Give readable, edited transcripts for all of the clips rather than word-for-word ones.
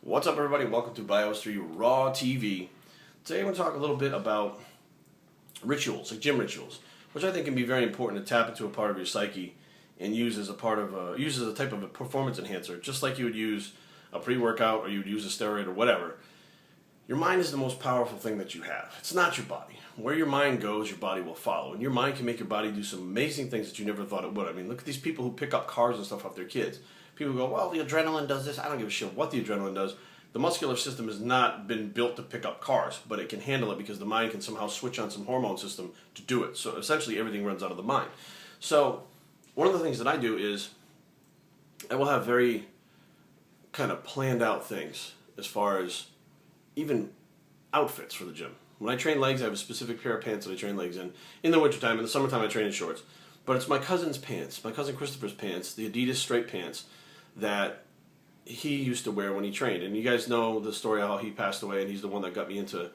What's up, everybody? Welcome to Bios3 Raw TV. Today I'm going to talk a little bit about rituals, like gym rituals, which I think can be very important to tap into a part of your psyche and use as a part of use as a type of a performance enhancer, just like you would use a pre-workout or you would use a steroid or whatever. Your mind is the most powerful thing that you have. It's not your body. Where your mind goes, your body will follow. And your mind can make your body do some amazing things that you never thought it would. I mean, look at these people who pick up cars and stuff off their kids. People go, well, the adrenaline does this. I don't give a shit what the adrenaline does. The muscular system has not been built to pick up cars, but it can handle it because the mind can somehow switch on some hormone system to do it. So essentially everything runs out of the mind. So one of the things that I do is I will have very kind of planned out things as far as even outfits for the gym. When I train legs, I have a specific pair of pants that I train legs in. In the wintertime, in the summertime, I train in shorts. But it's my cousin's pants, my cousin Christopher's pants, the Adidas straight pants that he used to wear when he trained. And you guys know the story how he passed away, and he's the one that got me into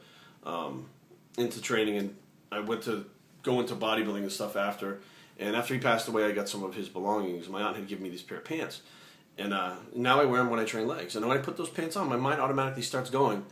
training. And I went to go into bodybuilding and stuff after. And after he passed away, I got some of his belongings. My aunt had given me these pair of pants. And now I wear them when I train legs. And when I put those pants on, my mind automatically starts going,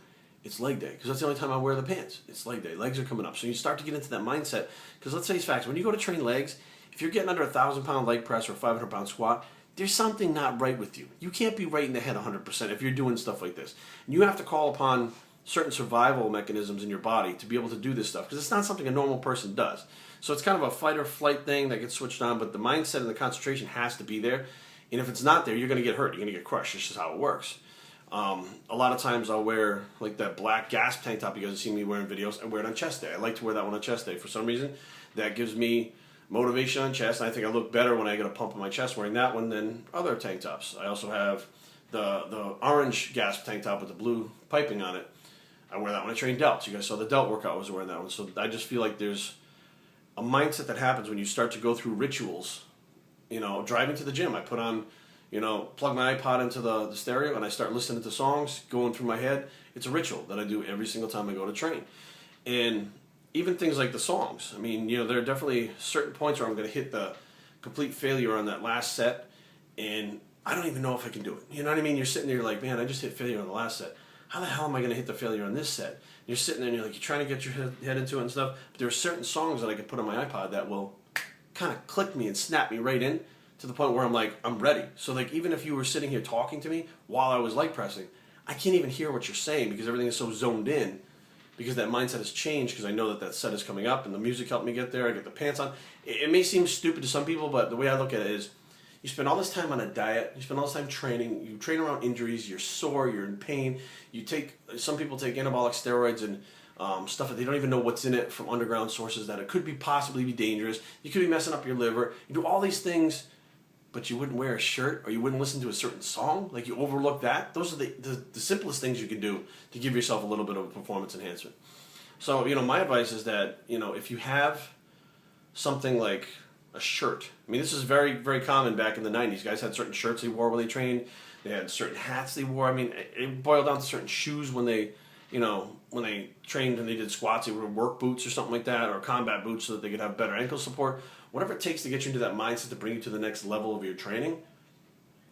it's leg day, because that's the only time I wear the pants. It's leg day. Legs are coming up. So you start to get into that mindset. Because let's face facts, when you go to train legs, if you're getting under a 1,000-pound leg press or a 500-pound squat, there's something not right with you. You can't be right in the head 100% if you're doing stuff like this. And you have to call upon certain survival mechanisms in your body to be able to do this stuff, because it's not something a normal person does. So it's kind of a fight or flight thing that gets switched on, but the mindset and the concentration has to be there. And if it's not there, you're going to get hurt. You're going to get crushed. It's just how it works. A lot of times I'll wear like that black gasp tank top you guys have seen me wear in videos. I wear it on chest day. I like to wear that one on chest day. For some reason, that gives me motivation on chest. And I think I look better when I get a pump in my chest wearing that one than other tank tops. I also have the orange gasp tank top with the blue piping on it. I wear that when I train delts. You guys saw the delt workout I was wearing that one. So I just feel like there's a mindset that happens when you start to go through rituals. You know, driving to the gym, I put on, plug my iPod into the stereo and I start listening to songs going through my head. It's a ritual that I do every single time I go to train. And even things like the songs. I mean, there are definitely certain points where I'm going to hit the complete failure on that last set and I don't even know if I can do it. You know what I mean? You're sitting there, you're like, man, I just hit failure on the last set. How the hell am I going to hit the failure on this set? And you're sitting there and you're like, you're trying to get your head into it and stuff. But there are certain songs that I can put on my iPod that will kind of click me and snap me right in to the point where I'm like, I'm ready. So like even if you were sitting here talking to me while I was leg pressing, I can't even hear what you're saying because everything is so zoned in because that mindset has changed because I know that set is coming up and the music helped me get there. I get the pants on. It may seem stupid to some people, but the way I look at it is you spend all this time on a diet, you spend all this time training, you train around injuries, you're sore, you're in pain. Some people take anabolic steroids and stuff that they don't even know what's in it from underground sources that it could possibly be dangerous. You could be messing up your liver. You do all these things, but you wouldn't wear a shirt or you wouldn't listen to a certain song. Like you overlook that. Those are the simplest things you can do to give yourself a little bit of a performance enhancement. So, my advice is that, if you have something like a shirt. I mean, this is very, very common back in the 90s. Guys had certain shirts they wore when they trained. They had certain hats they wore. I mean, it boiled down to certain shoes when they trained and they did squats, they would work boots or something like that, or combat boots so that they could have better ankle support. Whatever it takes to get you into that mindset to bring you to the next level of your training.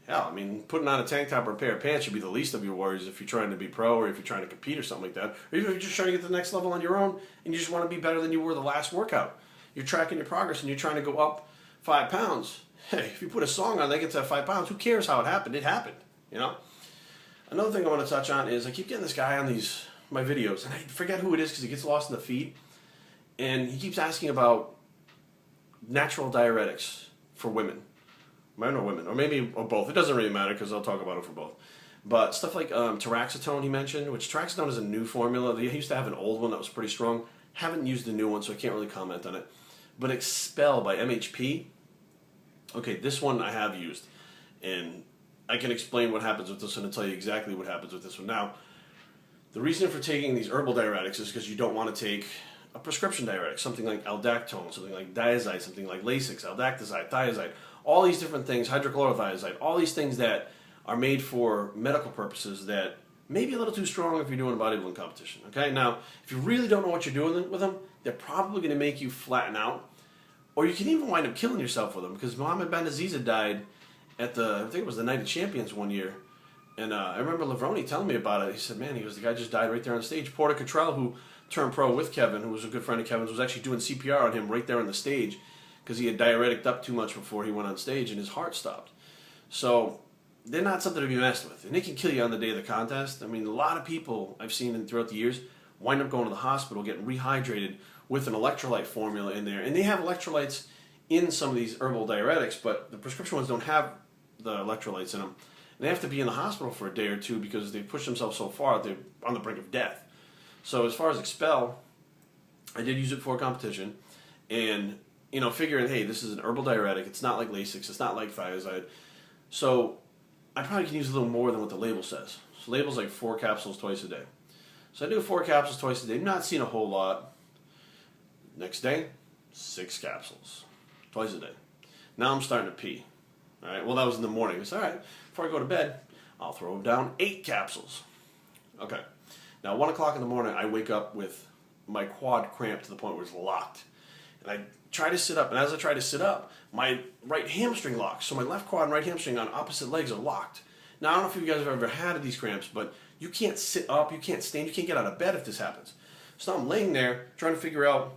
Hell, I mean, putting on a tank top or a pair of pants should be the least of your worries if you're trying to be pro or if you're trying to compete or something like that. Or even if you're just trying to get to the next level on your own and you just want to be better than you were the last workout. You're tracking your progress and you're trying to go up 5 pounds. Hey, if you put a song on that gets that 5 pounds, who cares how it happened? It happened, Another thing I want to touch on is I keep getting this guy on my videos, and I forget who it is because he gets lost in the feed, and he keeps asking about natural diuretics for women. Men or women, or maybe or both. It doesn't really matter because I'll talk about it for both. But stuff like tiraxetone he mentioned, which tiraxetone is a new formula. They used to have an old one that was pretty strong. Haven't used the new one, so I can't really comment on it. But Expel by MHP, okay, this one I have used. And I can explain what happens with this one and tell you exactly what happens with this one. Now, the reason for taking these herbal diuretics is because you don't want to take a prescription diuretic, something like aldactone, something like diazide, something like Lasix, aldactazide, thiazide, all these different things, hydrochlorothiazide, all these things that are made for medical purposes that may be a little too strong if you're doing a bodybuilding competition. Okay, now, if you really don't know what you're doing with them, they're probably going to make you flatten out, or you can even wind up killing yourself with them because Mohammed Ben Aziza died at I think it was the Night of Champions one year, And I remember Lavroni telling me about it. He said, man, he goes, the guy just died right there on stage. Porter Cottrell, who turned pro with Kevin, who was a good friend of Kevin's, was actually doing CPR on him right there on the stage because he had diureticed up too much before he went on stage and his heart stopped. So they're not something to be messed with. And they can kill you on the day of the contest. I mean, a lot of people I've seen throughout the years wind up going to the hospital, getting rehydrated with an electrolyte formula in there. And they have electrolytes in some of these herbal diuretics, but the prescription ones don't have the electrolytes in them. And they have to be in the hospital for a day or two because they push themselves so far they're on the brink of death. So as far as Expel, I did use it for a competition, and figuring, hey, this is an herbal diuretic. It's not like Lasix. It's not like thiazide. So I probably can use a little more than what the label says. So the label's like 4 capsules twice a day. So I do 4 capsules twice a day. Not seeing a whole lot. Next day, 6 capsules twice a day. Now I'm starting to pee. All right. Well, that was in the morning. It's all right. Before I go to bed, I'll throw down 8 capsules. Okay. Now 1 o'clock in the morning, I wake up with my quad cramped to the point where it's locked, and I try to sit up. And as I try to sit up, my right hamstring locks. So my left quad and right hamstring on opposite legs are locked. Now I don't know if you guys have ever had these cramps, but you can't sit up, you can't stand, you can't get out of bed if this happens. So I'm laying there trying to figure out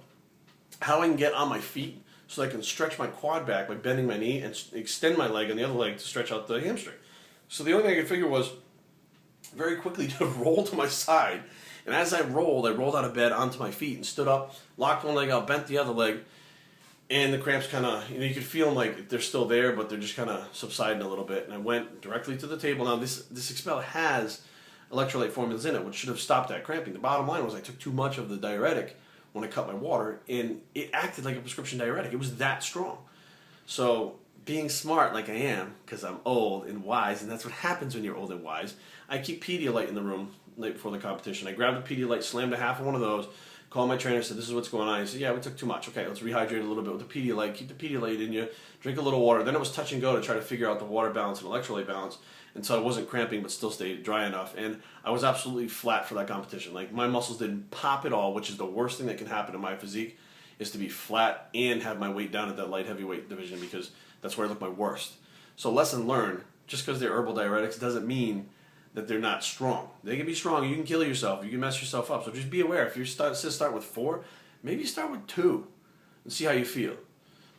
how I can get on my feet so I can stretch my quad back by bending my knee and extend my leg and the other leg to stretch out the hamstring. So the only thing I could figure was very quickly to roll to my side. And as I rolled out of bed onto my feet and stood up, locked one leg out, bent the other leg, and the cramps kind of, you could feel them like they're still there, but they're just kind of subsiding a little bit. And I went directly to the table. Now this Expel has electrolyte formulas in it, which should have stopped that cramping. The bottom line was I took too much of the diuretic when I cut my water, and it acted like a prescription diuretic. It was that strong. So being smart like I am, because I'm old and wise, and that's what happens when you're old and wise, I keep Pedialyte in the room night before the competition. I grabbed a Pedialyte, slammed a half of one of those, called my trainer, said, this is what's going on. He said, yeah, we took too much. Okay, let's rehydrate a little bit with the Pedialyte. Keep the Pedialyte in you. Drink a little water. Then it was touch and go to try to figure out the water balance and electrolyte balance until I wasn't cramping but still stayed dry enough. And I was absolutely flat for that competition. Like, my muscles didn't pop at all, which is the worst thing that can happen to my physique, is to be flat and have my weight down at that light heavyweight division, because that's where I look my worst. So lesson learned, just because they're herbal diuretics doesn't mean that they're not strong. They can be strong. You can kill yourself. You can mess yourself up. So just be aware. If you start with 4, maybe start with 2 and see how you feel.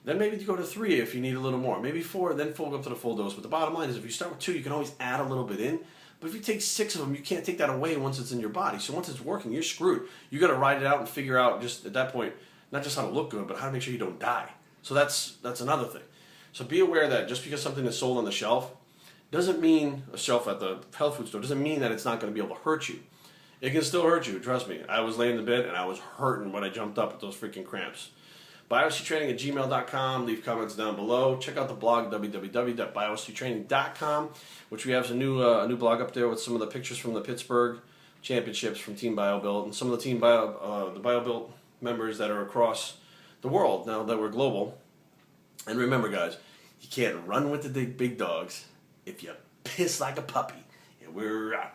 Then maybe you go to 3 if you need a little more. Maybe 4, then go up to the full dose. But the bottom line is, if you start with 2, you can always add a little bit in. But if you take 6 of them, you can't take that away once it's in your body. So once it's working, you're screwed. You got to ride it out and figure out, just at that point, not just how to look good, but how to make sure you don't die. So that's another thing. So be aware that just because something is sold on the shelf doesn't mean, a shelf at the health food store, doesn't mean that it's not going to be able to hurt you. It can still hurt you, trust me. I was laying in the bed and I was hurting when I jumped up with those freaking cramps. BioStraining@gmail.com. Leave comments down below. Check out the blog, www.biostraining.com, which we have a new blog up there with some of the pictures from the Pittsburgh Championships from Team BioBuild and some of the Team the BioBuild members that are across the world now that we're global. And remember, guys, you can't run with the big dogs if you piss like a puppy. And we're out.